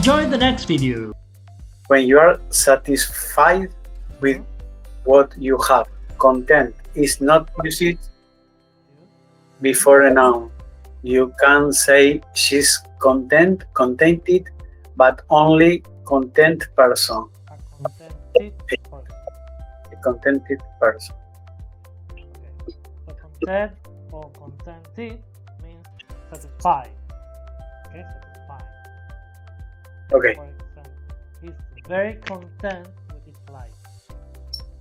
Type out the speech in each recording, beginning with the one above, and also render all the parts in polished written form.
Enjoy the next video. When you are satisfied with what you have, content is not used before a noun. You can say she's contented, but only content person. A contented person. A contented person. Okay. So content or contented means satisfied. Okay, satisfied. Okay. For example, he's very content with his life.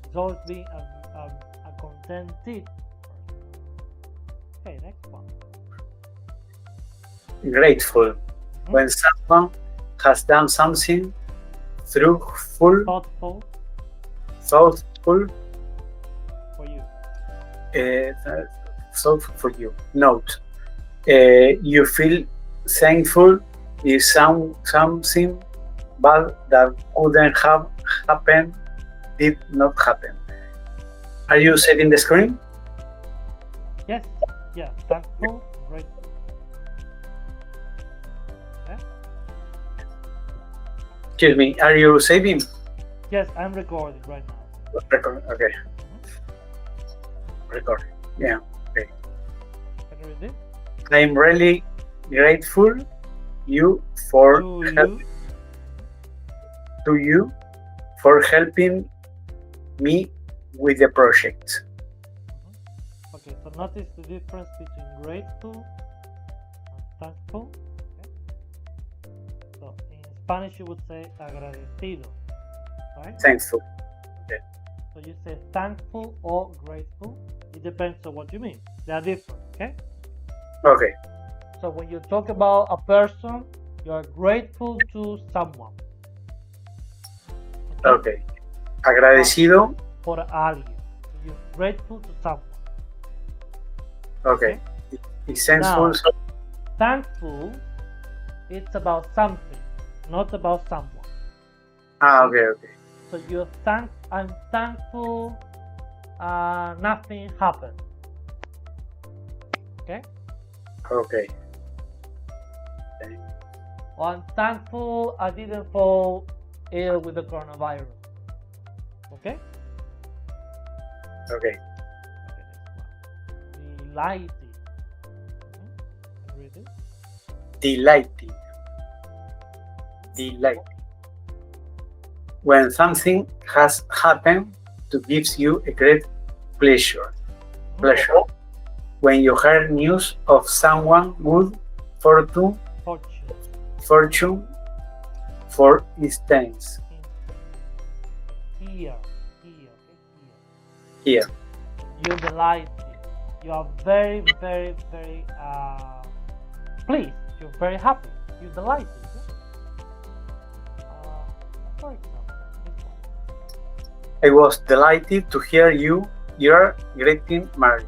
He's always being a contented person. Okay, next one. Grateful. When someone has done something thoughtful Thoughtful for for you. thoughtful for you. Note. You feel thankful if something bad that couldn't have happened did not happen. Are you setting the screen? Yes, yeah, thankful, grateful. Okay? Excuse me, are you saving? Yes, I'm recording right now. Record. Okay. Record. Yeah. Okay. Can you read it? I'm really grateful you for To you. you for helping me with the project. Okay, so notice the difference between grateful and thankful. Okay? So in Spanish you would say agradecido, right? Thankful. So you say thankful or grateful. It depends on what you mean. They are different, okay? Okay. So when you talk about a person, you are grateful to someone. Okay. Agradecido. Por alguien. You're grateful to someone. Okay. It's thankful. Now, thankful, it's about something, not about someone. Okay. Okay. So I'm thankful nothing happened. Okay? Okay. Or I'm thankful I didn't fall ill with the coronavirus. Okay? Okay. Okay, next one. Delighted. Can you read it? Delighted. Delighted. When something has happened to gives you a great pleasure. Pleasure. When you hear news of someone good fortune, for instance. Here. Here. You're delighted. You are very, very, very pleased. You're very happy. You're delighted. For example, this one. I was delighted to hear you're getting married.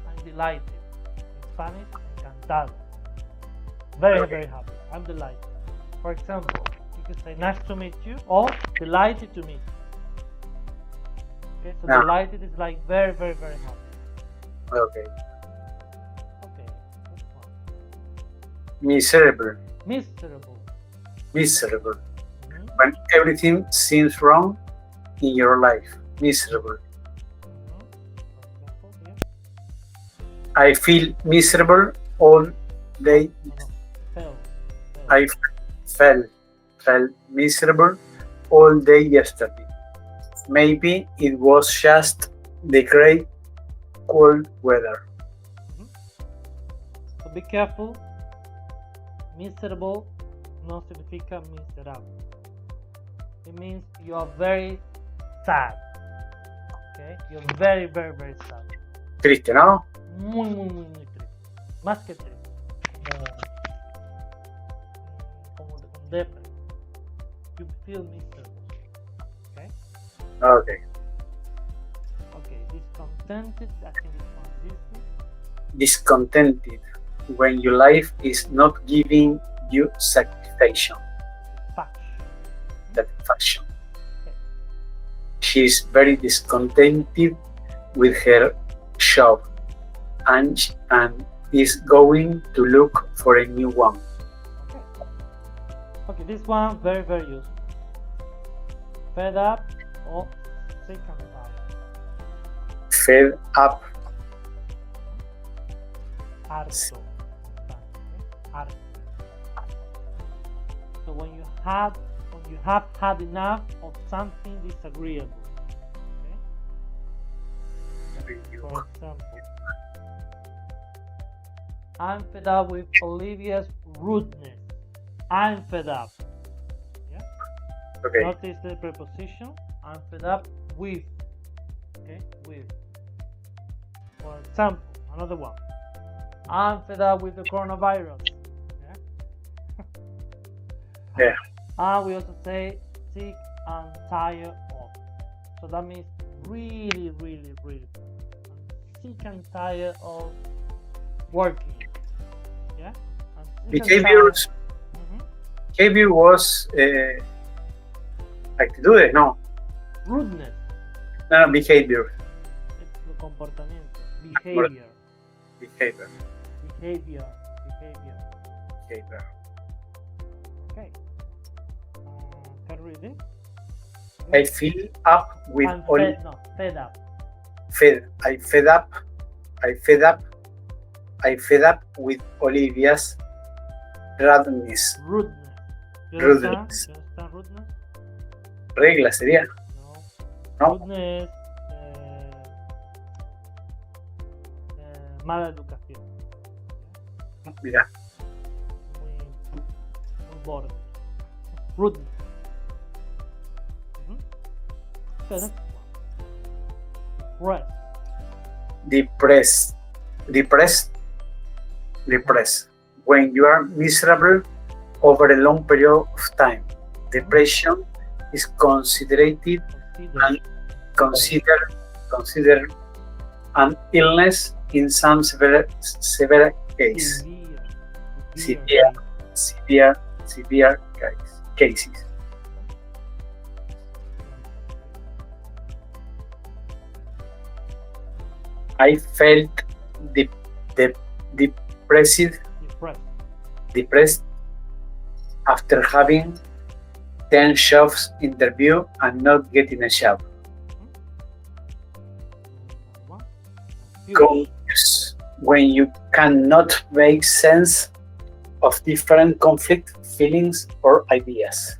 I'm delighted. In Spanish, encantado. Very, very happy. I'm delighted. For example, you can say nice to meet you or delighted to meet you. Okay, so delighted is like very, very, very happy. Okay. Okay, this one. Miserable. Miserable. When everything seems wrong in your life. Miserable. For example, here. I feel miserable all day. Fell. I felt miserable all day yesterday. Maybe it was just the great cold weather. So be careful. Miserable no significa miserable. It means you are very sad. Okay? You're very, very, very sad. Triste, ¿no? Muy, muy, muy, muy triste. Más que triste. Como con depre. You feel miserable. Okay? Okay. Okay, discontented. I think this one is easy. Discontented. When your life is not giving you satisfaction. Satisfaction. Okay. She is very discontented with her job and is going to look for a new one. Okay. Okay, this one very useful. Fed up or sick and tired. Fed up. Harto. Harto. So when you have had enough of something disagreeable. Okay? For example, I'm fed up with Olivia's rudeness. I'm fed up. Yeah? Okay. Notice the preposition. I'm fed up with. Okay? With. For example, another one. I'm fed up with the coronavirus. Yeah? Yeah. And we also say sick and tired of. So that means really. I'm sick and tired of working. Yeah? Behaviors. Behavior was actitudes, no. Rudeness. No, behavior. Es comportamiento. Behavior. Behavior. Behavior. Behavior. Okay. Can you read it? I feel up with And fed up. I fed up with Olivia's rudeness. Rudeness. You Rudeness. understand rudeness? Regla sería. No. No. Rudeness. Mala educación. Mira. Muy borde. Rudeness. Okay, next one. Depressed. When you are miserable over a long period of time, depression is considered an illness in some severe cases. Severe cases. I felt depressed after having 10 jobs interview and not getting a job. Confused when you cannot make sense of different conflict feelings or ideas.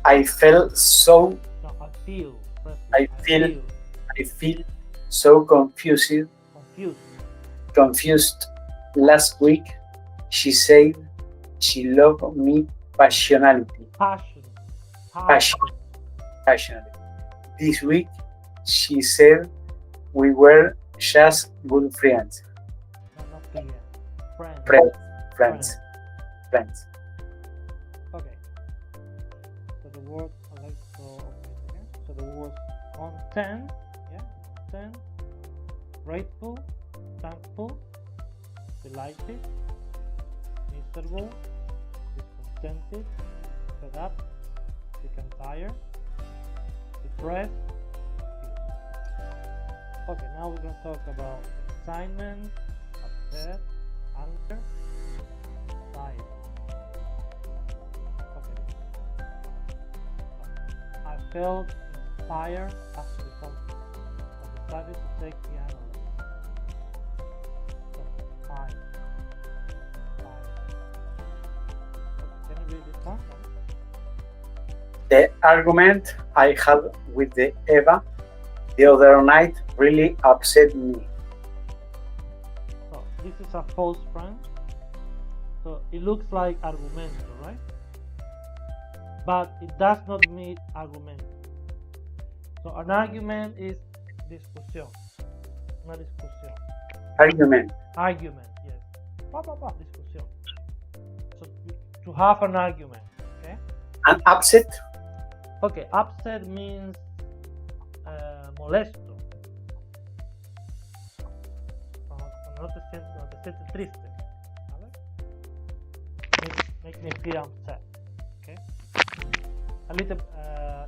I feel so confused last week. She said she loved me passionately. This week she said we were just good friends. Friends. Okay. So the word I like to again. So the word content, content, grateful, thankful, delighted, miserable, discontented, fed up, sick and tired, depressed. Okay, now we're going to talk about excitement, upset, anger, tired. Okay. I felt inspired after the conference. I decided to take piano lessons. So, tired. Okay, can you read this one? The argument I had with the Eva the other night really upset me. So this is a false friend. So it looks like argumento, right? But it does not mean argumento. So an argument is discussion, not discussion. Argument, yes. Discussion. So to have an argument, okay? An upset? Okay, upset means molesto. No te sientes triste. Make me feel upset. Okay? A little,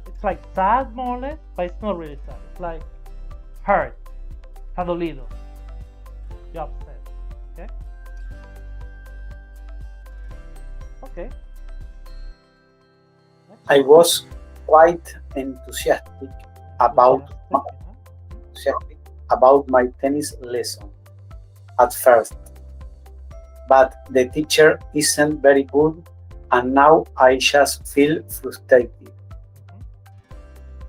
it's like sad more or less, but it's not really sad. It's like hurt. Está dolido. You're upset. Okay? Okay. I was quite enthusiastic about my tennis lesson at first, but the teacher isn't very good, and now I just feel frustrated.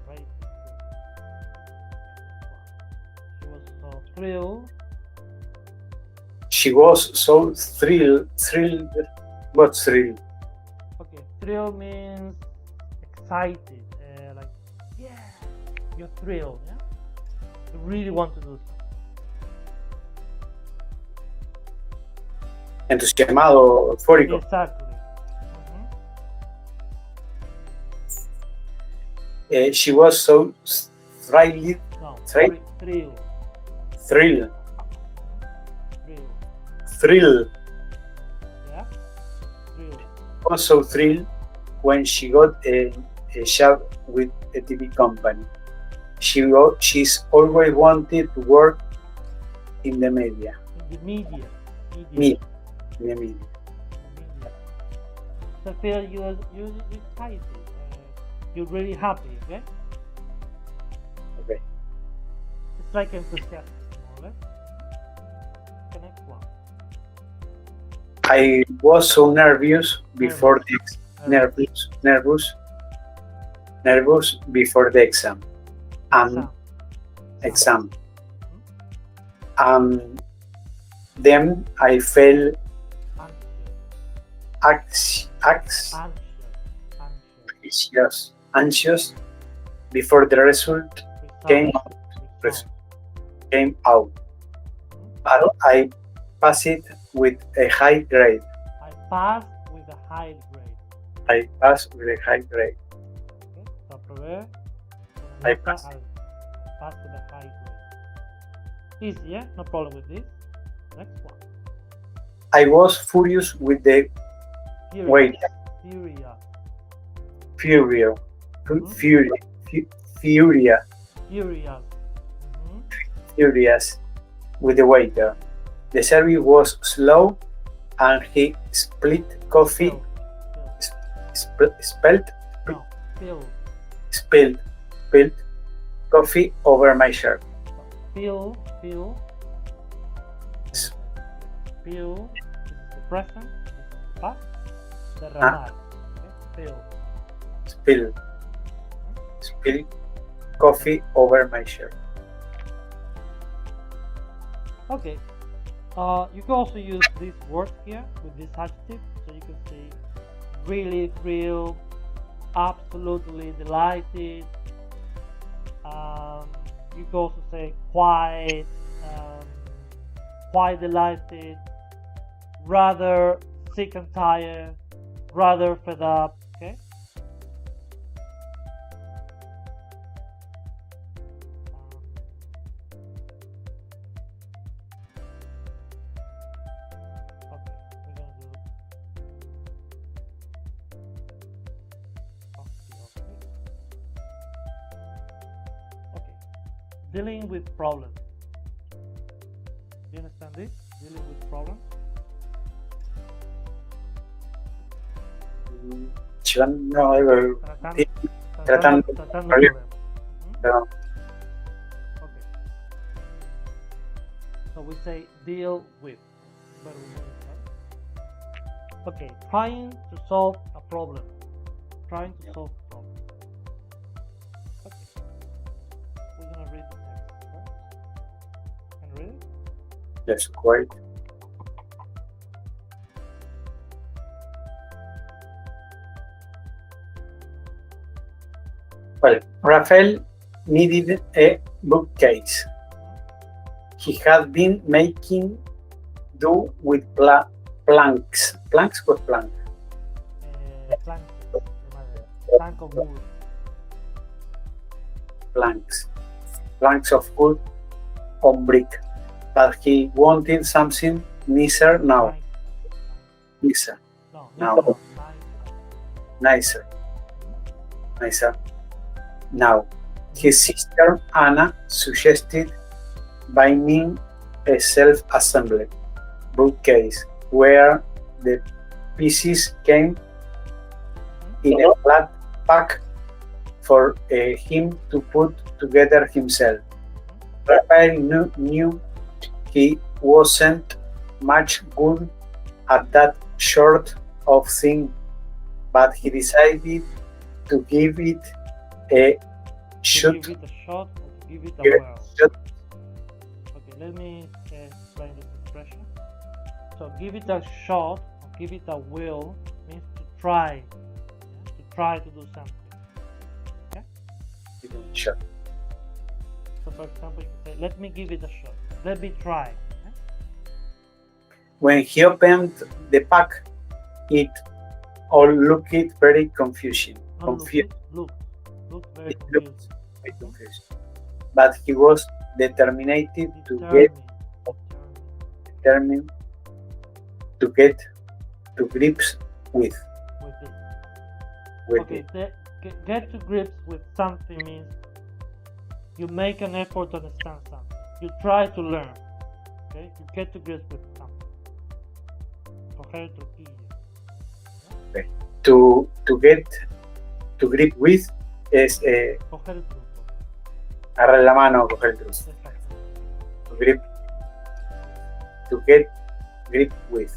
Right. She was so thrilled. She was so thrilled. What's thrilled? Okay, thrill means excited, like, yeah, you're thrilled, yeah? You really want to do something. Entusiasmado, eufórico. Exactly. She was so thrilled. No, Thrill. thrill. Thrill. Thrill. Thrill. Yeah? Thrill. Was so thrilled when she got a job with a TV company. She's always wanted to work in the media. In the media. In the media. So feel you're excited. You're really happy, okay? Okay. It's like enthusiastic, more or less. The next one. I was so nervous before nervous before the exam. Exam. Then I felt anxious before the result came out. But I passed it with a high grade. I passed with a high grade. I passed with a high grade. Okay. So aprobé. I passed. Passed with a high grade. Easy, yeah? No problem with this. Next one. I was furious with the weight. Furious with the waiter. The service was slow, and he spilled coffee. Spilled coffee over my shirt. Spill is the present, is the past, derramar. Okay? Spill coffee over my shirt. Okay. You can also use this word here with this adjective, so you can say really thrilled, absolutely delighted. You can also say quite delighted, rather sick and tired, rather fed up. Okay. Dealing with problems. Do you understand this? Dealing with problems? Tratando problemas. Okay. So we say deal with. Okay, trying to solve a problem. Trying to solve a problem. Okay. We're gonna read the text. Okay? Can you read it? Yes, quite. Well, Rafael needed a bookcase. He had been making do with planks. Planks? What plank? Plank of wood. Planks of wood on brick. But he wanted something nicer now. Nicer. Nicer. Now, his sister Anna suggested buying a self-assembled bookcase where the pieces came in a flat pack for him to put together himself. Raphael knew he wasn't much good at that sort of thing, but he decided to give it a shot. To give it a shot or to give it a Give it whirl. a shot. Okay, let me explain this expression. So give it a shot or give it a whirl means to try, to do something. Give it a shot. So for example, you can say, let me give it a shot. Let me try. When he opened the pack, it all looked very confusing. Not look very It confused. looked very confusing. But he was determined to get to grips with it. it. Get to grips with something means you make an effort to understand something. You try to learn. Okay, you get to grips with something. Coger el truquillo. To get to grip with es Coger el truco. agarrar la mano o coger el truco. Exacto. To get grip with.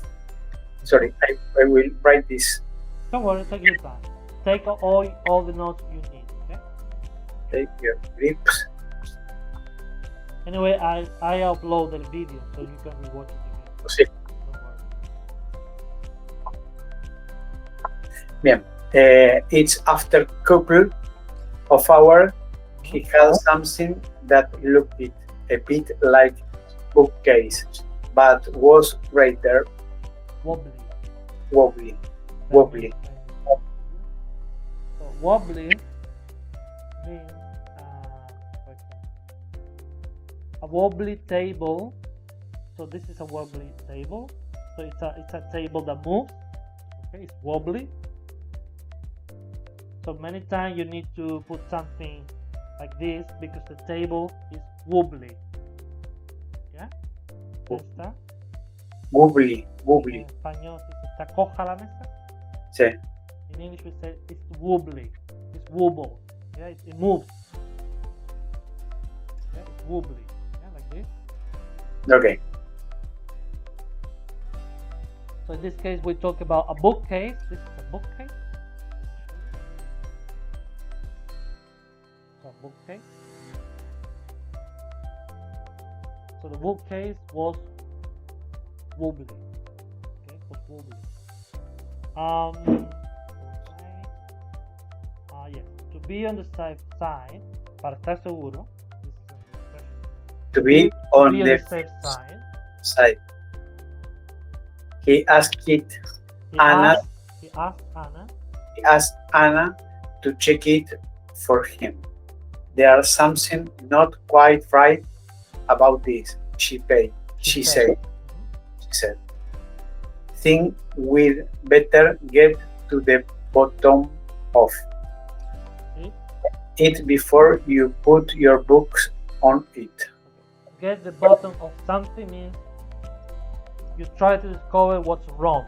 Sorry, I will write this. Don't worry, take your time. Take all the notes you need. Okay. Take your grips. Anyway, I upload the video so you can rewatch it again. Sí. Don't worry. Bien. It's after couple of hours. He had something that looked a bit like bookcase, but was rather wobbly. So wobbly means a wobbly table. So this is a wobbly table. So it's a table that moves. Okay, it's wobbly. So many times you need to put something like this because the table is wobbly. ¿Ya? ¿Ya está? Wobbly. En español se dice, ¿está coja la mesa? Sí. In English we say it's wobbly. It's wobble. Yeah, it moves. Yeah, it's wobbly. Yeah, like this. Okay. So in this case we talk about a bookcase. This is a bookcase. Bookcase. So the bookcase was wobbly. Okay, was wobbly. Yes. To be on the safe side, para estar seguro. To be on the the safe side. He asked Anna to check it for him. There's something not quite right about this, she said. Think we'd better get to the bottom of it before you put your books on it. Get the bottom of something means you try to discover what's wrong.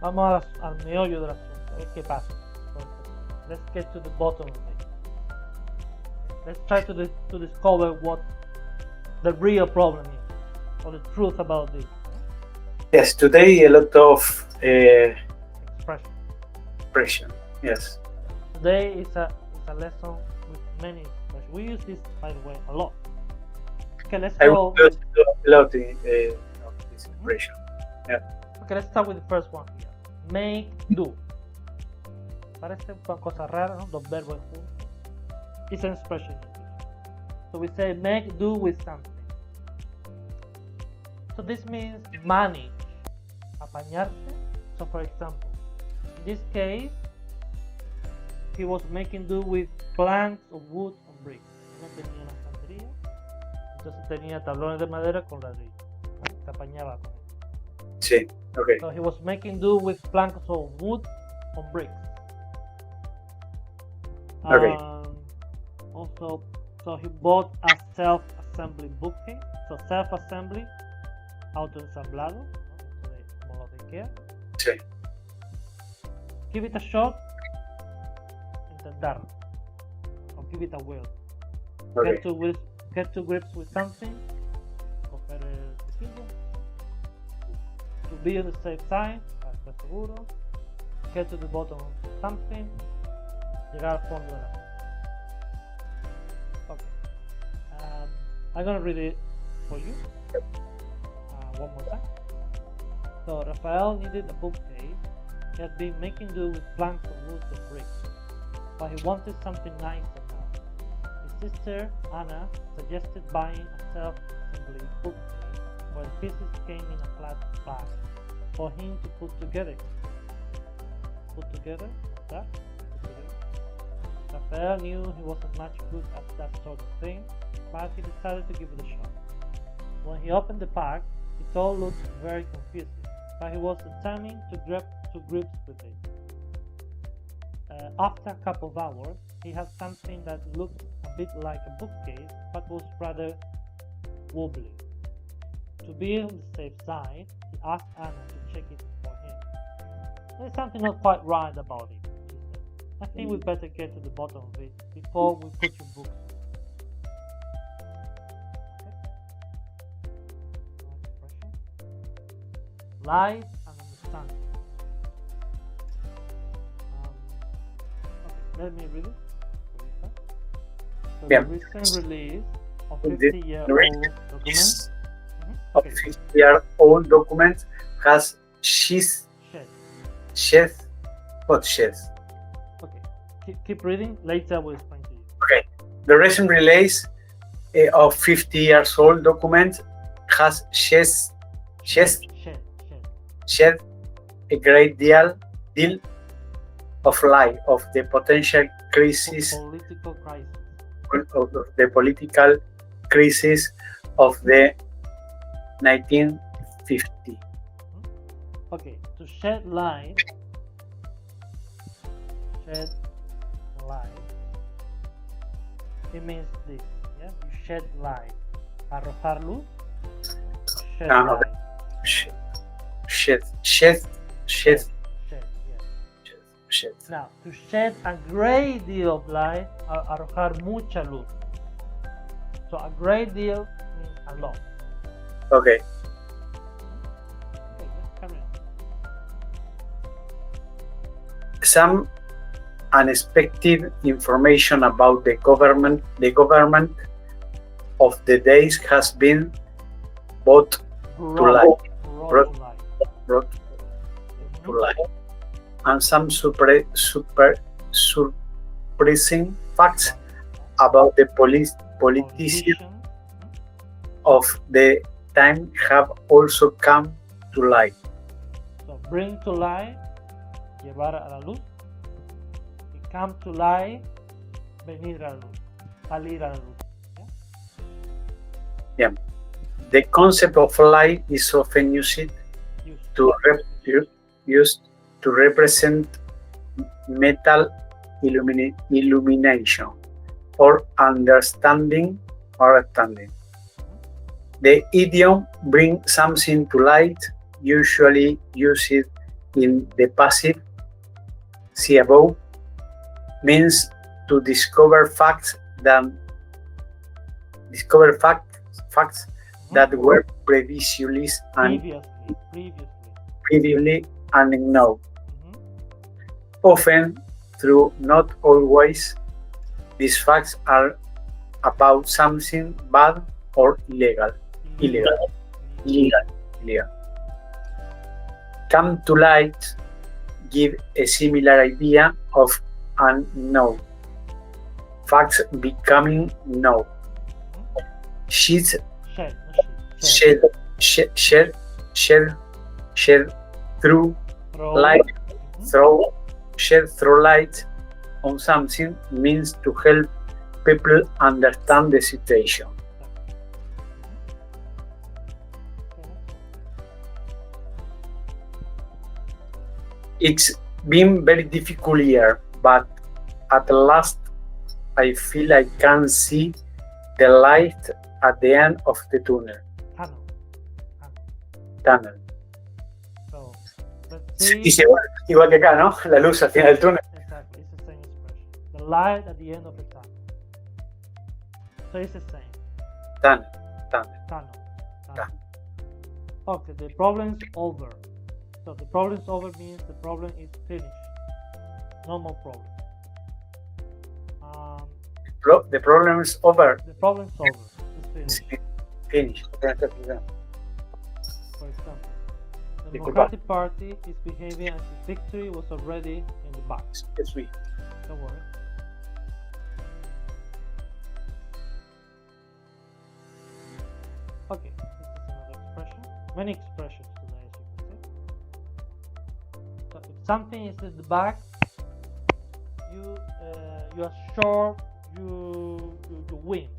Vamos al meollo del asunto, a ver qué pasa. Let's get to the bottom of it. Let's try to discover what the real problem is, or the truth about this. Yes, today a lot of expression. Yes. Today is a lesson with many expressions. We use this, by the way, a lot. Okay, let's go. I use a lot of this expression. Yeah. Okay, let's start with the first one here. Make do. Parece una cosa rara, ¿no? Dos verbos juntos. It's an expression. So we say make do with something. So this means manage, apañarse. So for example, in this case, he was making do with planks of wood and bricks. No tenía una estantería, entonces tenía tablones de madera con ladrillo. Se apañaba con eso. Sí, okay. So he was making do with planks of wood and bricks. Okay. Also, so he bought a self-assembly bookcase. So self-assembly, autoensamblado, como lo de IKEA. Sí. Give it a shot, intentar. Or give it a whirl. Okay. Get to grips with something. Coger el cuchillo. To be on the safe side, para estar seguro. Get to the bottom of something. Llegar al fondo de la cosa. Okay. I'm gonna read it for you one more time. So Rafael needed a bookcase. He had been making do with planks of wood and bricks, but he wanted something nicer now. His sister Anna suggested buying a self-assembly bookcase where the pieces came in a flat bag for him to put together. Put together? Like that? Put together. Rafael knew he wasn't much good at that sort of thing, but he decided to give it a shot. When he opened the pack, it all looked very confusing, but he was determined to grips with it. After a couple of hours, he had something that looked a bit like a bookcase, but was rather wobbly. To be on the safe side, he asked Anna to check it for him. There's something not quite right about it, she said. I think we'd better get to the bottom of it before we put your books. Light and understanding. Okay, let me read it. So Yeah. the recent release of The 50-year-old document. Of 50-year-old document has shed. What sheds? Okay, keep reading. Later I will explain to you. Okay. The recent release of 50 years old document has shed a great deal of light of the potential crisis Political crisis of the 1950. Okay, to shed light. It means this. Yeah, you shed light. Arrojar luz. Shed light. Shed. Now, to shed a great deal of light, arrojar mucha luz. So a great deal means a lot. Okay. Carry on. Some unexpected information about the government of the days has been brought to light. And some surprising facts about the politicians of the time have also come to light. So bring to light, llevar a la luz. Y come to light, venir a la luz, salir a la luz. Yeah. The concept of light is often used to represent mental illumination or understanding. The idiom "bring something to light," usually used in the passive, see above, means to discover facts that were previously unknown. Often, though not always, these facts are about something bad or illegal. Come to light give a similar idea of unknown facts becoming known. Shed through light. Shed through light on something means to help people understand the situation. It's been very difficult year, but at last I feel I can see the light at the end of the tunnel. Tunnel. Tunnel. So let's see. Dice igual que acá, ¿no? La luz al final del túnel. Exactly, it's the same expression. The light at the end of the tunnel. So it's the same. Tunnel. Tunnel. Okay, the problem's over. So the problem's over means the problem is finished. No more problem. The problem is over. The problem's over. It's finished. Finish. For example, the Democratic Party is behaving as if victory was already in the bag. Yes, we. Don't worry. Okay, this is another expression. Many expressions today, as you can see. So if something is in the bag, you are sure you win.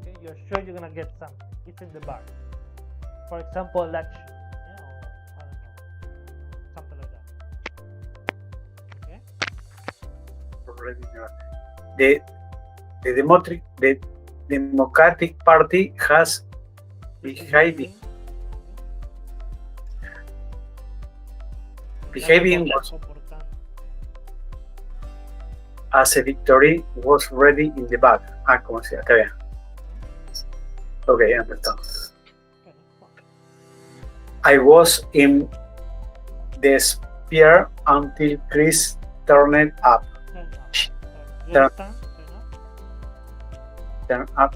Okay, you are sure you're gonna get something. It's in the bag. For example, election. Yeah, or I don't know, something like that. Okay. The Democratic Party has behaving as a victory was ready in the bag. Como sea, está bien. Ok, ya empezamos. I was in despair until Chris turned up. Turn up.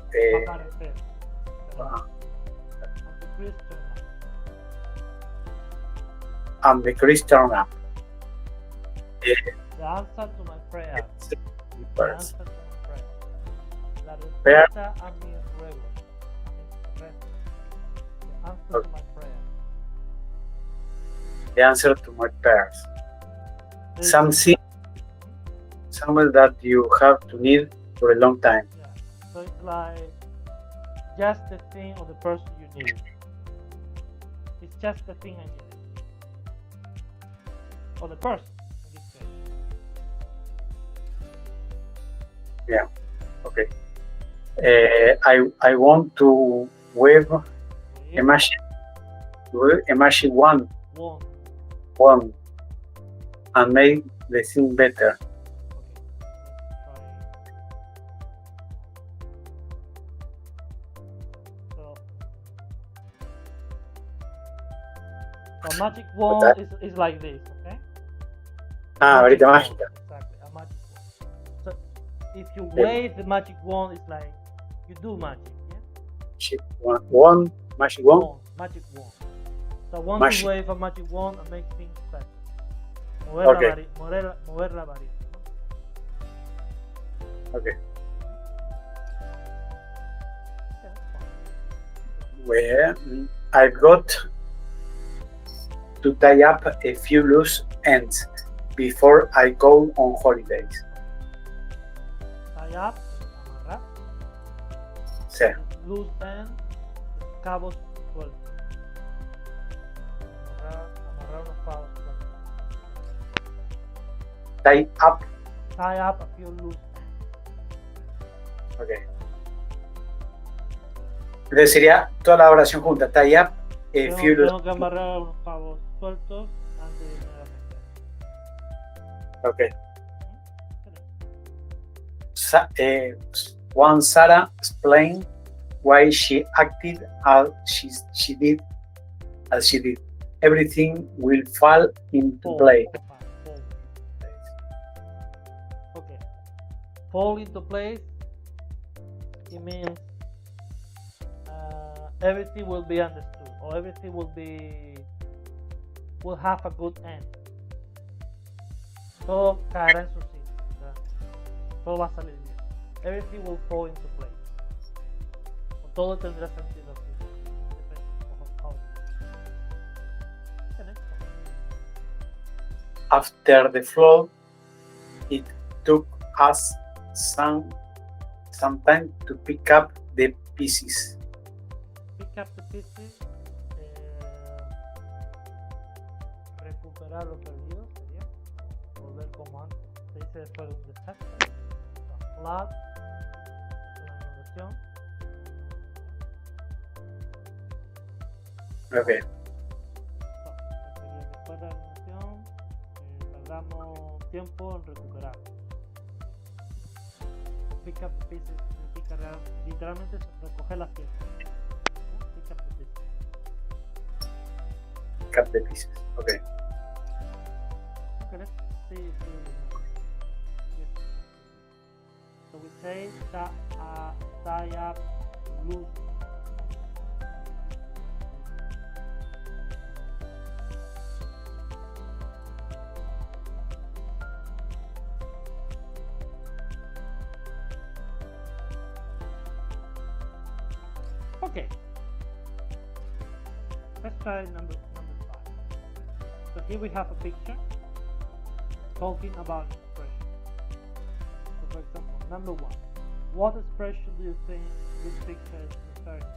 And the Chris turned up. The answer to my prayer. The answer to my prayer. La respuesta a mi ruego. The answer to my prayer. The answer to my prayers. Something that you have to need for a long time. Yeah. So it's like just the thing or the person you need. It's just the thing I need. Or the person in this case. Yeah. Okay. I want to wave a machine one and make the thing better. So magic wand is like this, okay? Varita mágica. Exactly, a magic wand. So if you wave the magic wand, it's like you do magic, yeah? Wand, magic wand. Magic wand. So once you wave a magic wand and make things better. Mover la varita. Okay. Well, I've got to tie up a few loose ends before I go on holidays. Tie up, amarrar. Sí. Loose ends, cabos sueltos. Amarrar unos cabos sueltos. Tie up. Tie up a few loose ends. Okay. Entonces sería toda la oración junta. Tie up a few loose ends. Tengo que amarrar unos cabos sueltos antes de irme a la Okay. Once Sarah explained why she acted as she did. Everything will fall into place. Okay. Fall into place. It means everything will be understood, or everything will have a good end. Todo caerá en su sitio. Todo va a salir bien. Everything will fall into place. O todo tendrá sentido así. After the flood, it took us some time to pick up the pieces. Pick up the pieces. Recuperar lo perdido sería. Volver como antes. Se dice después de un desastre. Flood, una inundación. Okay. Después de un tiempo en recuperar. Pick up the pieces significa literalmente recoger las piezas. Pick up the pieces. Cut the pieces. Okay. Okay, let's see. Yes. So we say tie up loose. Okay. Let's try number 5. So here we have a picture talking about expression. So for example, number 1. What expression do you think this picture is referring to?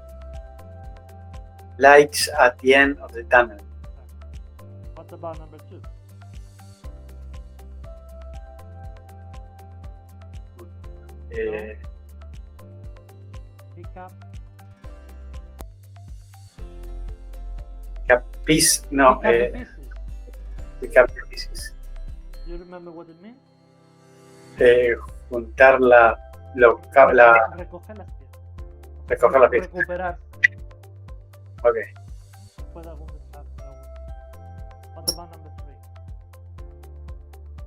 Lights at the end of the tunnel. What about number 2? Pick up. Piece. No. Pick up the pieces. Pick up the pieces. Do you remember what it means? Juntar la Recoger las piezas. recoger la pieza. Recuperar. Okay. Puede algún desastre. What about number 3?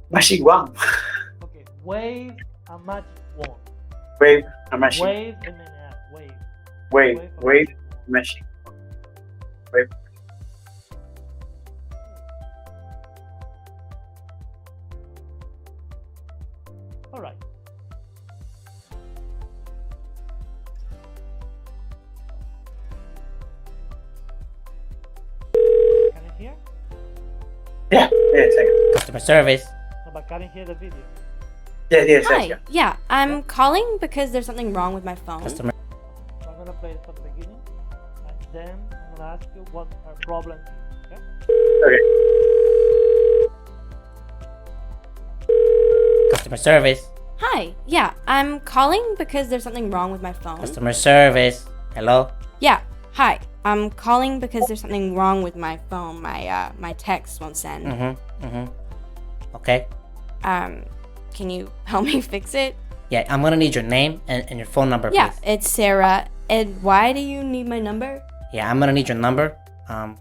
Magic wand. Okay. Wave a magic wand. Wave a magic. Wave M-A-N. Wave. Wave magic. Wave. All right. Can you hear? Yeah. Second. Customer service. No, but can you hear the video? Yes. Hi. Yeah, I'm calling because there's something wrong with my phone. Customer. So I'm gonna play it from the beginning, and then I'm gonna ask you what our problem is. Okay? Customer service. Hi. Yeah, I'm calling because there's something wrong with my phone. Customer service. Hello. Yeah. Hi. I'm calling because there's something wrong with my phone. My text won't send. Okay. Can you help me fix it? Yeah, I'm gonna need your name and your phone number, Yeah, please. it's Sarah. And why do you need my number? Yeah, I'm gonna need your number. I'm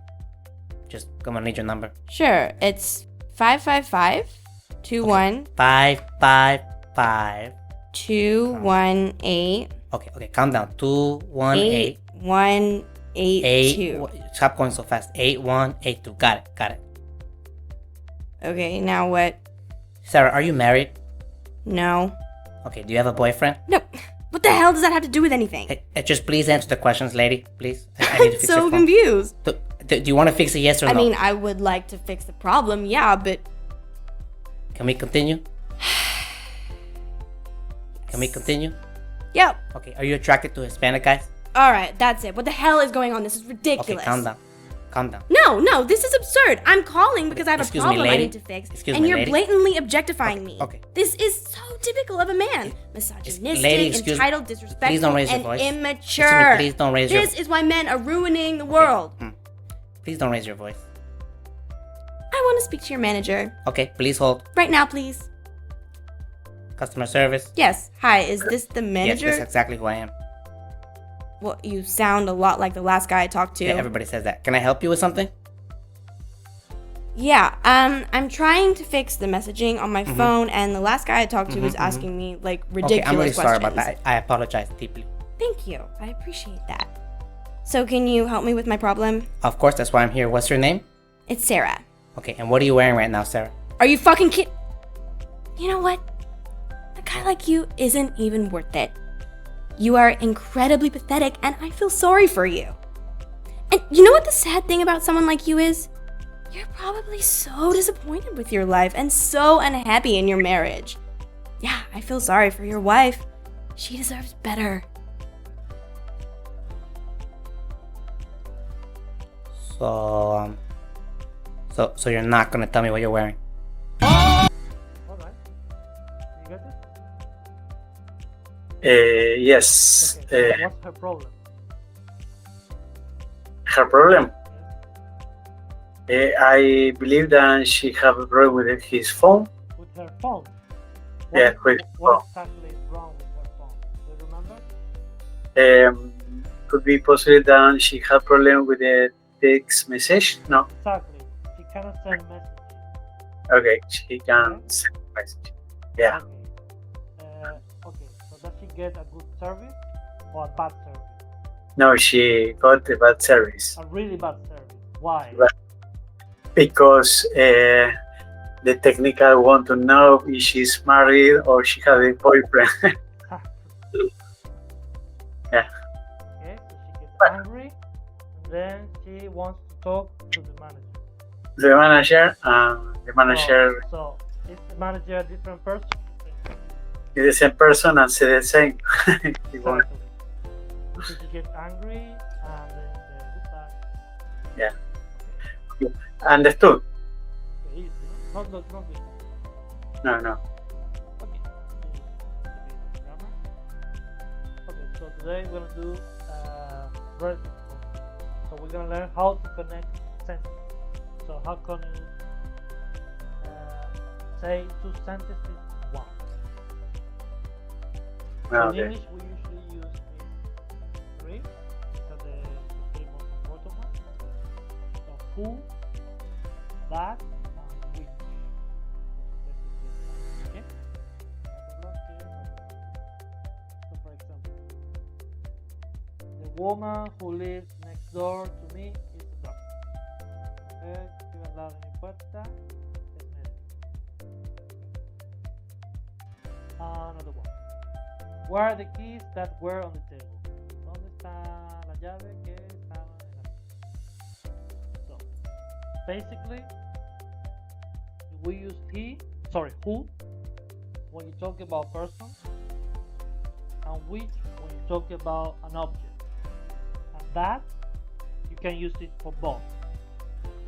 gonna need your number. Sure. It's 555-21 555. 218 Okay, calm down. 218 8182. Stop going so fast. 8182. Got it. Okay, now what? Sarah, are you married? No. Okay, do you have a boyfriend? No. What the hell does that have to do with anything? Hey, just please answer the questions, lady. Please. I need to I'm fix so your phone. confused. Do you want to fix it, yes or no? I mean, I would like to fix the problem, yeah, but... Can we continue? Can we continue? Yep. Okay, are you attracted to Hispanic guys? Alright, that's it. What the hell is going on? This is Okay, ridiculous. calm down. No, this is absurd. I'm calling because I have Excuse a me, problem I lady. need to fix. Excuse and me, you're lady. blatantly objectifying me. Okay. This is so typical of a man. Misogynistic, Lady, excuse me. entitled, Please disrespectful, don't raise your and voice. immature. Excuse me, please don't raise your This is why men are ruining the world. Please don't raise your voice. I want to speak to your manager. Okay, please hold. Right now, please. Customer service. Yes. Hi, is this the Yes, manager? that's exactly who I am. Well, you sound a lot like the last guy I talked to. Yeah, everybody says that. Can I help you with something? Yeah, I'm trying to fix the messaging on my phone, and the last guy I talked to was asking me like ridiculous Okay, I'm really sorry questions. about that. I apologize deeply. Thank you. I appreciate that. So can you help me with my problem? Of course, that's why I'm here. What's your name? It's Sarah. Okay, and what are you wearing right now, Sarah? Are you fucking kid? You know what? A guy like you isn't even worth it. You are incredibly pathetic, and I feel sorry for you. And you know what the sad thing about someone like you is? You're probably so disappointed with your life and so unhappy in your marriage. Yeah, I feel sorry for your wife. She deserves better. So you're not gonna tell me what you're wearing? Alright. You got it? Yes. Okay, so what's her problem? Her problem. I believe that she have a problem with his phone. With her phone. Yeah, with What exactly is wrong with her phone? Do you remember? Could be possible that she had problem with the text message. No, Exactly. She cannot send messages. okay, she can send message. Yeah, Okay. So does she get a good service or a bad service? no, she got a bad service A really bad service. Why? Right. because the technical want to know if she's married or she has a boyfriend. Yeah. Okay, so she gets angry and then she wants to talk to the manager. The manager So is the manager a different person? is the same person and say the same. He won't- Exactly. So she gets angry and then goodbye. Yeah. Understood? Okay, easy. Not good. No, no. Okay. Grammar. Okay, so today we're gonna do rhetoric. So we're gonna learn how to connect sentences. So how can you say two sentences in one? In Okay. English, we usually use these three. These are the three most important ones. So who, that, and which. Okay? So for example, the woman who lives next door to me is a doctor. Mujer que vive al lado de mi puerta es médico. Another one. Where are the keys that were on the table? ¿Dónde está la llave que estaba en la mesa? So, basically, we use who when you talk about person, and which when you talk about an object. And that, you can use it for both,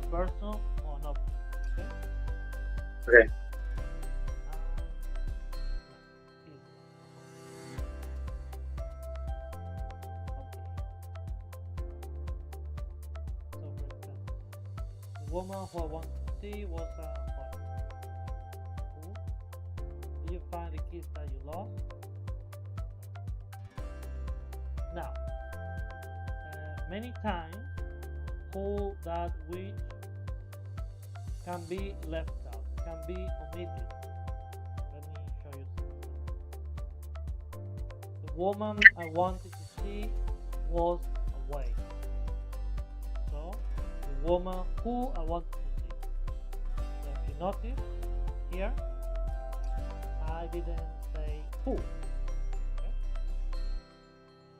a person or an object. Okay? Okay. The woman who I wanted to see was a wife. Who? Did you find the keys that you lost? Now, many times, who, that, which can be left out, can be omitted. Let me show you something. The woman I wanted to see was away. So, the woman who I wanted to see. So if you notice here, I didn't say who. Okay?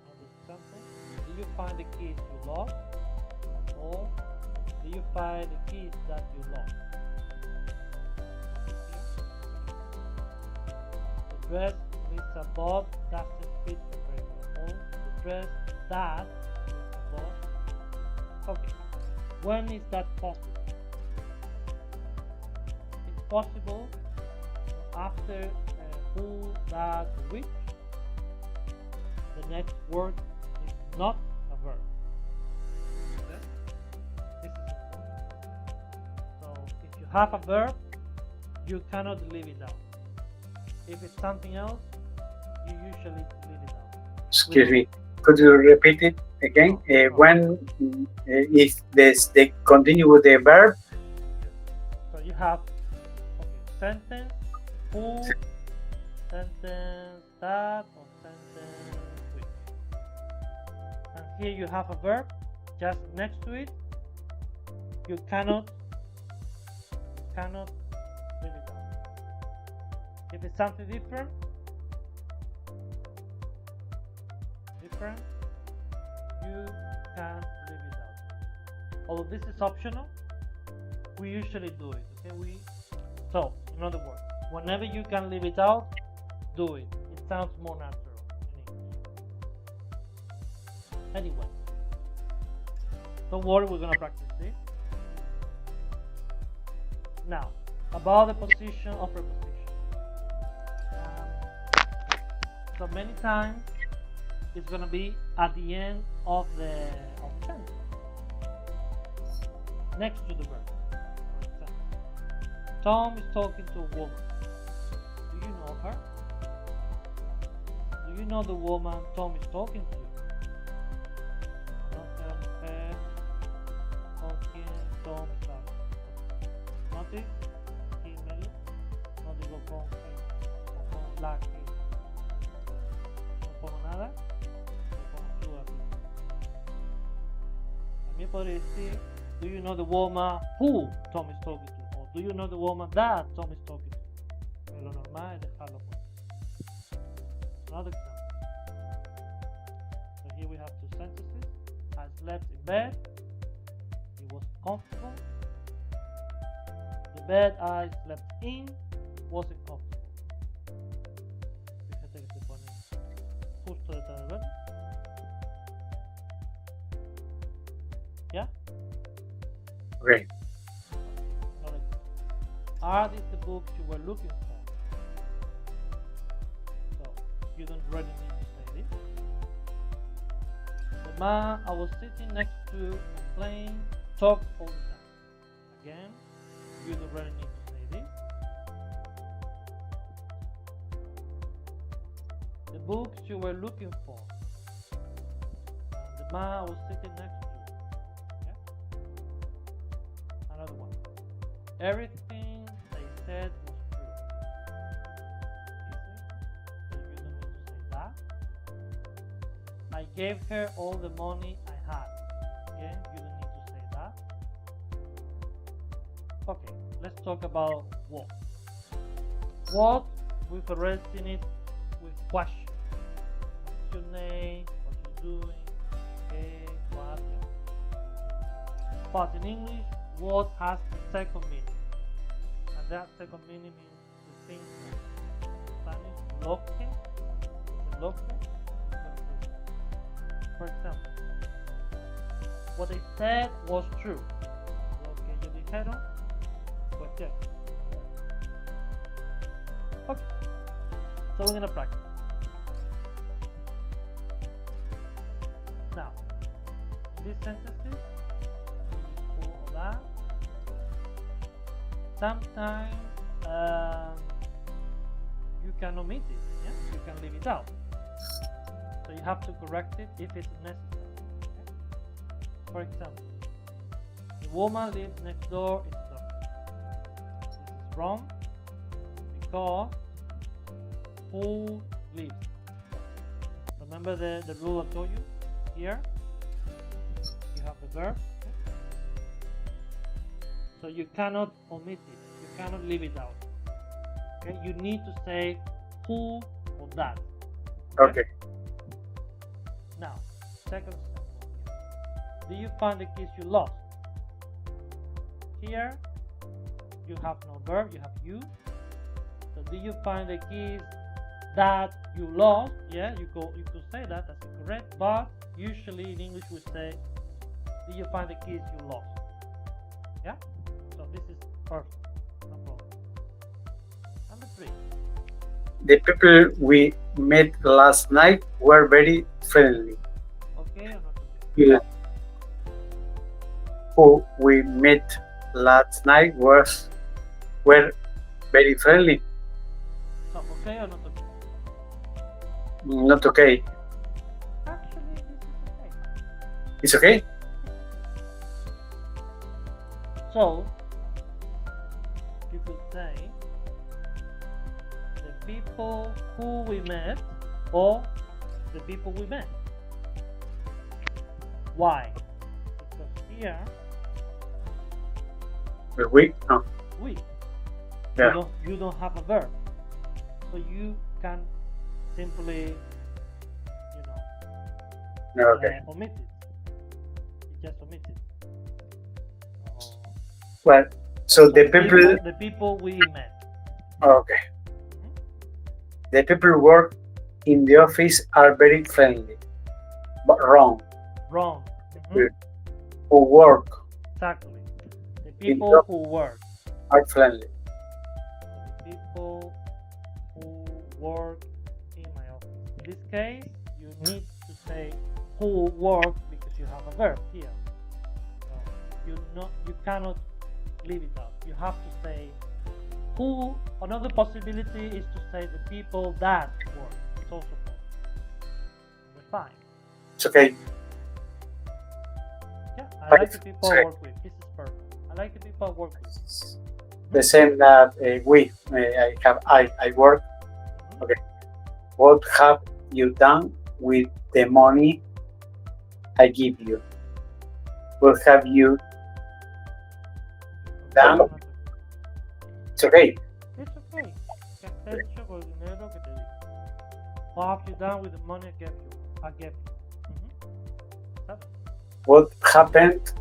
Another example. Do you find the keys you lost? Or do you find the keys that you lost? The dress Lisa bought doesn't fit her very well. Or the dress that Lisa bought. Okay. When is that possible? It's possible after who, that, which. The next word is not a verb. Okay? This is important. So if you have a verb, you cannot leave it out. If it's something else, you usually leave it out. Excuse me. Could you repeat it again? When if they continue with the verb? So you have sentence who, sentence that, or sentence which. And here you have a verb just next to it. You cannot leave it out. If it's something different, you can leave it out. Although this is optional, we usually do it. Okay, so in other words, whenever you can leave it out, do it. It sounds more natural in English. Anyway, don't worry, we're gonna practice this. Now, about the position of preposition. So many times it's gonna be at the end of the sentence, next to the verb. For example, Tom is talking to a woman. Do you know her? Do you know the woman Tom is talking to? Conoce a la mujer con quien Tom está hablando. Notice, aquí en medio, no digo con él o con la que. No pongo nada, le pongo tú aquí. También podría decir, do you know the woman who Tom is talking to? Or do you know the woman that Tom is talking to? Pero lo normal es dejarlo por. Another example. So here we have two sentences. I slept in bed. It was comfortable. The bed I slept in wasn't comfortable. Fíjate que se pone justo detrás del verbo. ¿Ya? Okay. Another example. Are these the books you were looking for? So you don't really need to say this. The man I was sitting next to playing talked all the time. Again, you don't really need to say this. The books you were looking for. The man I was sitting next to. Yeah? Another one. Everything they said was true. So you don't need to say that. I gave her all the money I had. Again, you don't need to say that. Okay, let's talk about what. What, we've already seen it with question. What's your name? What you doing? Okay, what? But in English, what has the second meaning? And that second meaning means the same thing. In Spanish, lo que, lo que. For example, what they said was true. Lo que ellos dijeron fue cierto. Okay, so we're gonna practice. Now, these sentences, all that. Sometimes you can omit it, yeah? You can leave it out. So you have to correct it if it's necessary. Okay? For example, the woman lives next door in the dark. This is wrong because who lives? Remember the rule I told you? Here you have the verb. Okay? So you cannot omit it. You cannot leave it out. Okay? You need to say who or that. Okay. Now, second example. Do you find the keys you lost? Here, you have no verb, you have you. So, do you find the keys that you lost? Yeah, you could say that, that's correct. But usually in English we say, do you find the keys you lost? Yeah. So this is perfect. No problem. Number 3. The people we met last night were very friendly. Okay or not okay? Yeah. Who we met last night were very friendly. So okay or not okay? Not okay. Actually, this is okay. It's okay? So you could say the people who we met or the people we met. Why? Because here We? No. we. Yeah. You don't have a verb, so you can simply, Okay. omit it. You just omit it. Well, so the people we met. Okay. The people work in the office are very friendly. But wrong. Wrong. Yeah. Who work Exactly. The In people the- who work. are friendly. The people who work in my office. In this case, you need to say who work because you have a verb here. So you cannot leave it out. You have to say Who? Another possibility is to say the people that work. It's also possible. We're fine. It's okay. Yeah, I But like the people I sorry. work with. This is perfect. I like the people I work with. The same that I work. Mhm. Okay. What have you done with the money I give you? What have you done? Not okay. It's okay. It's okay. ¿Qué has hecho con el dinero que te di? What have you done with the money I gave you? ¿Sabes? What happened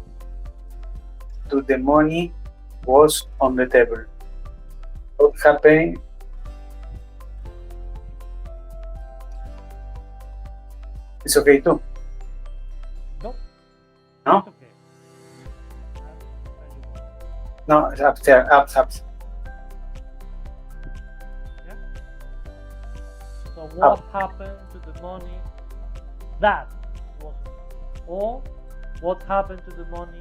to the money was on the table? What happened? It's okay too. No. No? It's okay. No, it's up there, up. Yeah. So what happened to the money that was on it? Or what happened to the money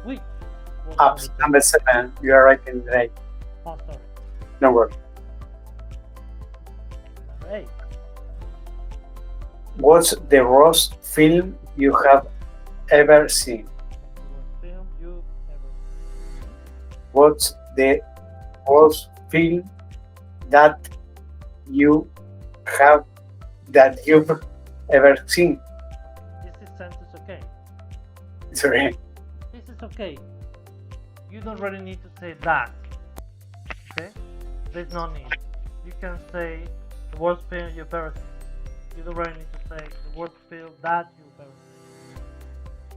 which was on Up. the table? Number 7. You are right in the right. Oh, sorry. No worry. Number 8. What's the worst film you have ever seen? The worst film you've ever seen. What's the worst film that you've ever seen? This is sentence okay. It's okay. This is okay. You don't really need to say that. Okay? There's no need. You can say the worst film you've ever seen. You don't really need to say the worst film that you've ever seen.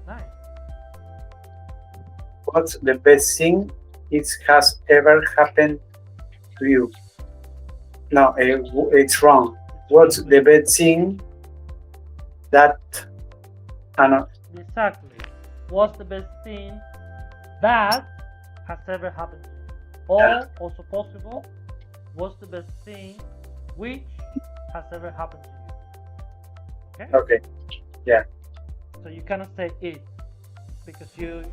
Nice. What's the best thing it has ever happened to you? No, it's wrong. What's the best thing that? No. Exactly. What's the best thing that has ever happened to you? Or, Yeah. also possible, what's the best thing which has ever happened to you? Okay? Okay. So you cannot say it because you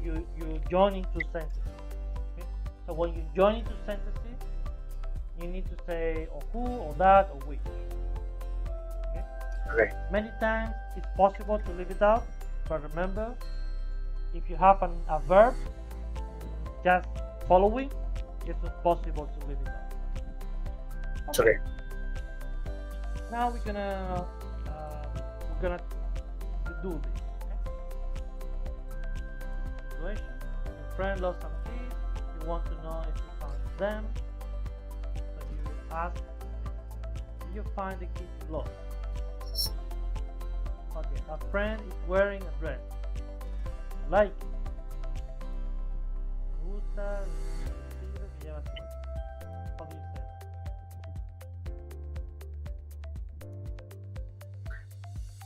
join into sentences. Okay? So when you join into sentences, you need to say or who or that or which. Okay? Okay. Many times it's possible to leave it out, but remember, if you have a verb just following, it's not possible to leave it out. It's okay. Now we're gonna do this. Okay? Situation: your friend lost some keys. You want to know if you found them. So you ask, "Did you find the keys you lost?" Okay, a friend is wearing a dress. You like it. Me gusta el vestido que llevas puesto. How do you say that?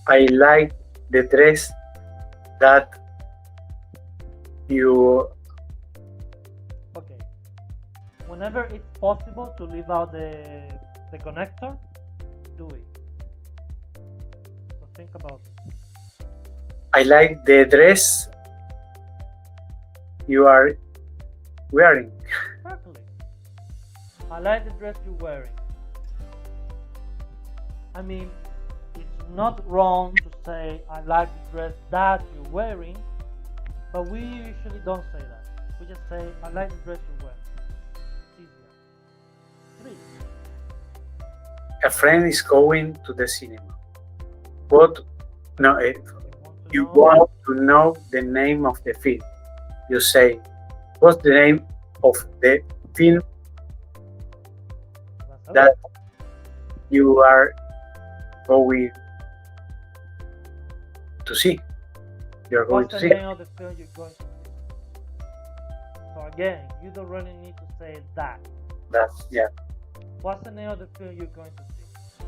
I like the dress that you. Okay. Whenever it's possible to leave out the connector, do it. So think about it. I like the dress you are wearing. Exactly. I like the dress you're wearing. I mean, it's not wrong to say I like the dress that you're wearing, but we usually don't say that. We just say I like the dress you're wearing. It's easier. 3. A friend is going to the cinema. What? No, you want to know the name of the film. You say, what's the name of the film that you are going to see? You're going What's to the see. name of the film you're going to see? So again, you don't really need to say that. That's, yeah. What's the name of the film you're going to see?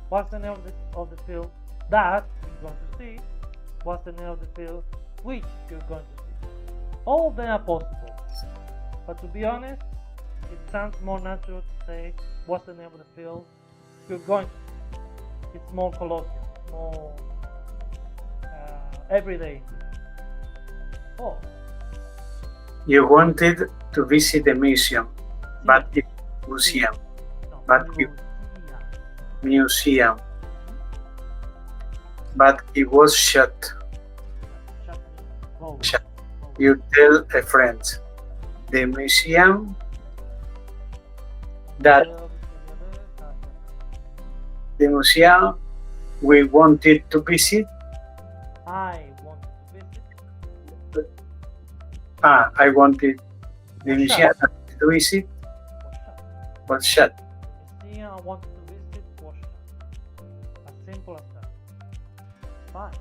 What's the name of the film that you're going to see? What's the name of the film which you're going to see? All of them are possible. But to be honest, it sounds more natural to say what's the name of the film you're going to see. It's more colloquial, more everyday English. Oh, You wanted to visit the museum, but it museum, No, but museum. museum, but it was shut. Shut. Close. Shut. Close. You tell a friend, the museum that the museum we wanted to visit. I want to visit. I wanted the Was museum shut. to visit, Was shut. but shut. Museum I wanted to visit was shut. As simple as that. Fine.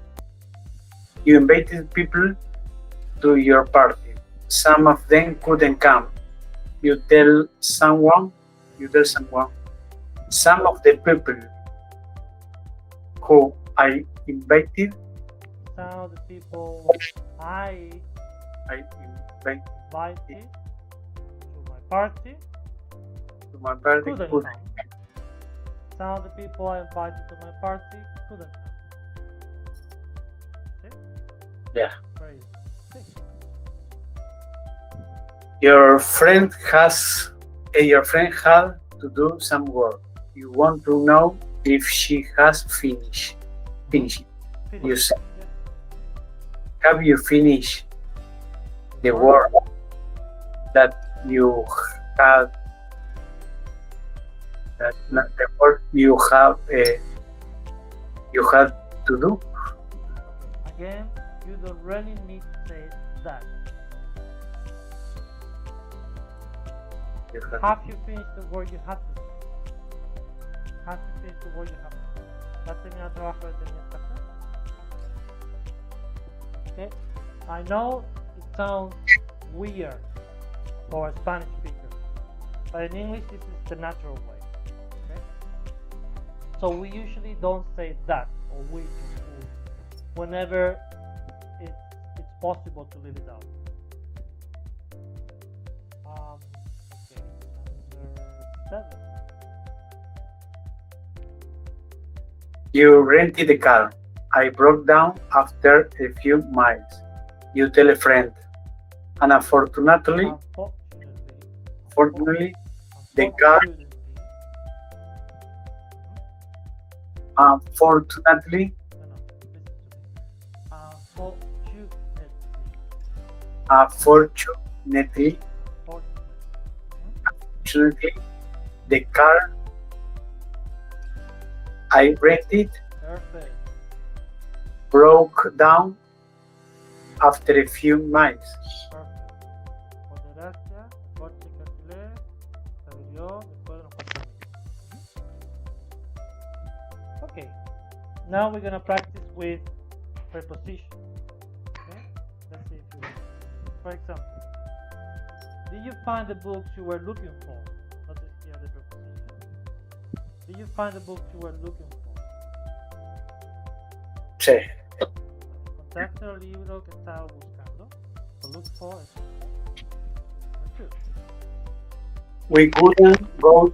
You invited people to your party. Some of them couldn't come. You tell someone. Some of the people who I invited, Some of the people I invited invited to my party to my party couldn't couldn't. come. Some of the people I invited to my party couldn't come. See? Yeah. Very easy. See? Your friend had to do some work. You want to know if she has finished. Finish. You say, Yeah. have you finished the work that you had? The work you had to do. Again, you don't really need to say that. You had- Have you finished the work you have to do? Have you finished the work you have to do? ¿Has terminado el trabajo que tenías que hacer? Okay. I know it sounds weird for a Spanish speaker, but in English this is the natural way. Okay. So we usually don't say that or we whenever it's possible to leave it out. Okay. Number 7. You rented a car. I broke down after a few miles. You tell a friend. And unfortunately, the car- unfortunately, unfortunately, the car I rented Perfect. broke down after a few miles. Perfect. Por desgracia, el coche que alquilé se averió después de unos cuantos minutos. Okay. Now we're gonna practice with prepositions. Okay. Let's see if you. For example, did you find the books you were looking for? Notice here the preposition. Did you find the books you were looking for? Sí. ¿Encontraste el libro que estaba buscando? To look for es number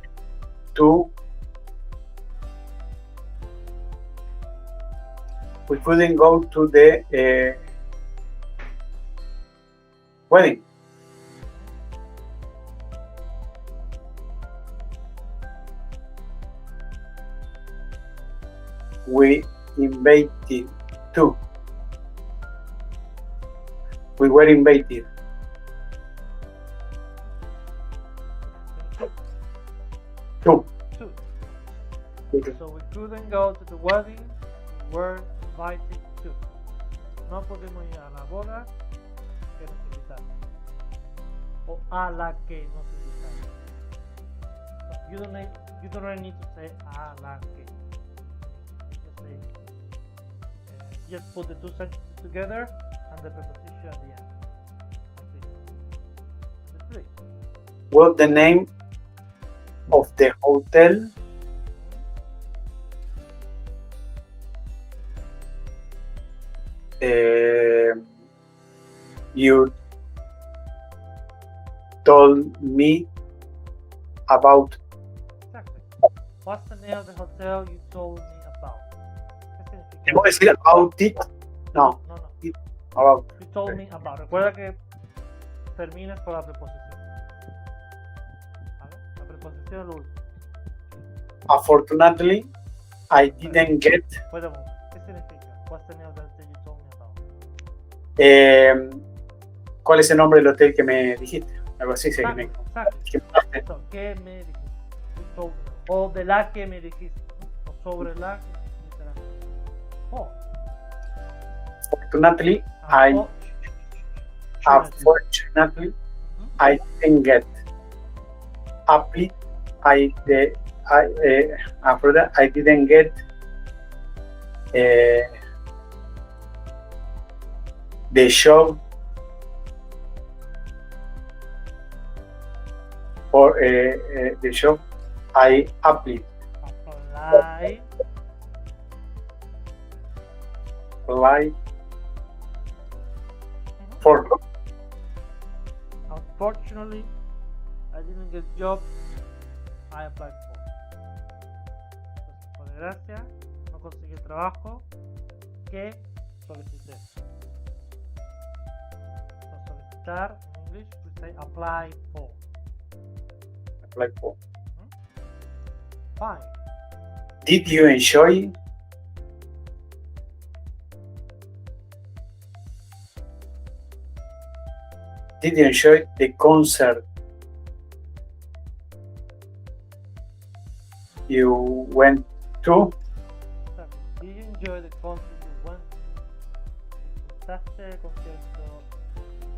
2. We couldn't go to the wedding. We invited to. We were invited. To. 2. So we couldn't go to the wedding, we were invited to. No pudimos ir a la boda que nos invitaron. O a la que nos invitaron. So you don't really need to say a la que. Just put the two sentences together and the preposition at the end. Number 3. What's the name of the hotel? You told me about. Exactly. What's the name of the hotel you told me about? ¿Qué significa? ¿Te puedo decir about it? No, No. about. You told me about. Recuerda que terminas con la preposición. preposición lo último. Unfortunately, I didn't get. Wait a moment. ¿Qué significa? What's the name of the hotel you told me about? ¿Cuál es el nombre del hotel que me dijiste? Algo así, sé que me. Exacto. que- So, ¿qué me dijiste? You told me. O de la que me dijiste. ¿No? O sobre la que literalmente. Oh. Unfortunately, unfortunately, I didn't get. Happy, after that, I didn't get the job for the job I applied. Apply. For Unfortunately, I didn't get job I applied for. Entonces, por desgracia, no conseguí el trabajo que solicité. So, solicitar en English we say apply for. like for. Fine. Did you enjoy the concert you went to? Did you enjoy the concert you went to? ¿Disfrutaste el concierto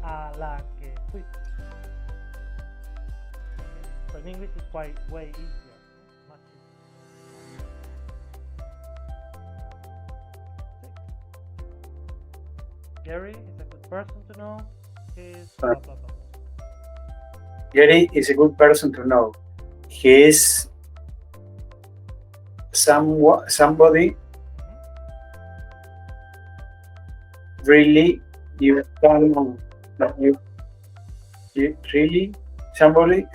a la que fuiste? So in English it's quite way easier. Much easier. Gary is a good person to know. He's blah, blah, blah. Gary is a good person to know. He is somebody really you can you really somebody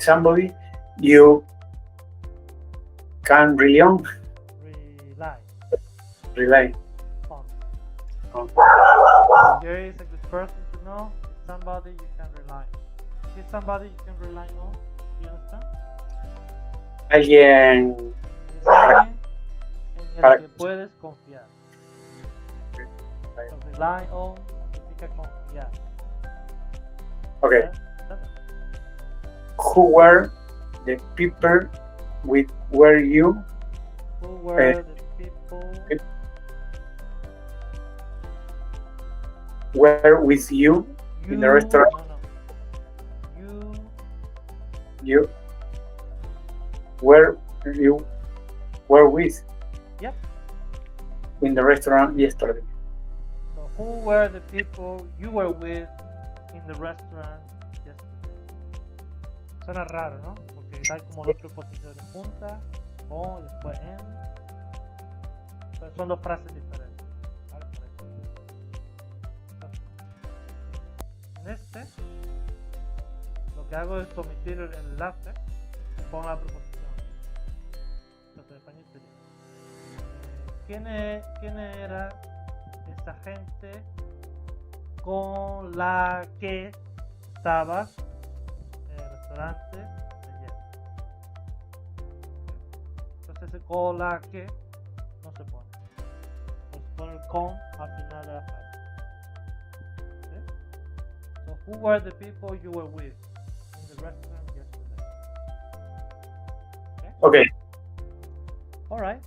you can rely on. Rely On. on. Gary is a good person to know. It's somebody you can rely on. He's somebody you can rely on. Do you understand? Alguien Es alguien en el que puedes confiar. So rely on significa confiar. okay. That's Who were the people with were you Who were the people were with you in the restaurant? No. You were with Yep. in the restaurant yesterday. So who were the people you were with in the restaurant yesterday? Suena raro, ¿no? Porque hay como dos preposiciones juntas, o después en. Entonces son dos frases diferentes. ¿Vale? Por eso. Entonces, en este, lo que hago es omitir el enlace con la preposición. Entonces, en español sería: ¿quién era esa gente con la que estabas en el restaurante ayer? Entonces ese con la que no se pone, se pone el con al final de la frase. ¿Sí? So who were the people you were with in the restaurant yesterday? Okay. Alright.